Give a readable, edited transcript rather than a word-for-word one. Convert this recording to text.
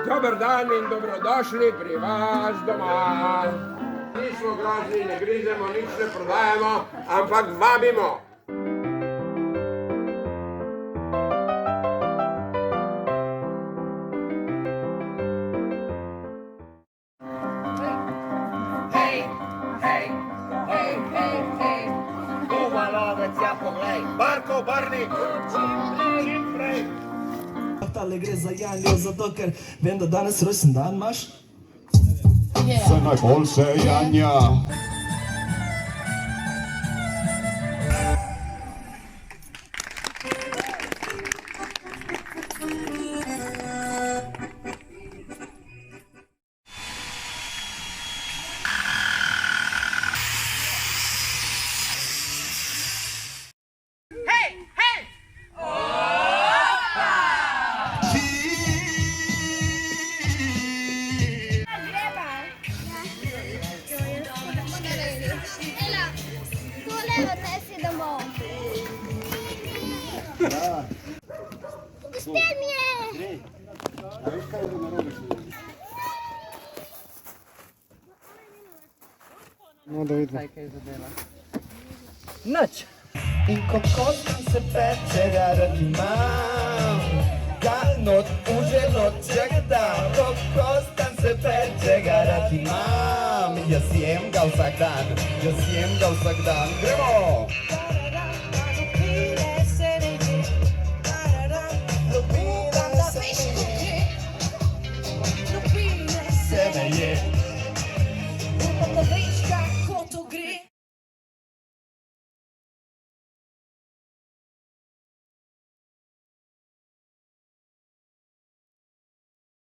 Dober dan in dobrodošli pri vas doma. Nismo grozni, ne grizemo, nič ne prodajamo, ampak vabimo. Hej, uvalovec, ja poglej, Barko, Barnik, čim prej. Tale gre za Janjo, zato ker vem, da danes rojsten dan imaš. Vse najboljše, Janja. Uspel mi je! No, da vidimo. Nič. In kako se peče, rad imam, ga not v želodček dam. Kako se peče, rad imam, jaz jem ga vsak dan, gremo! Se me je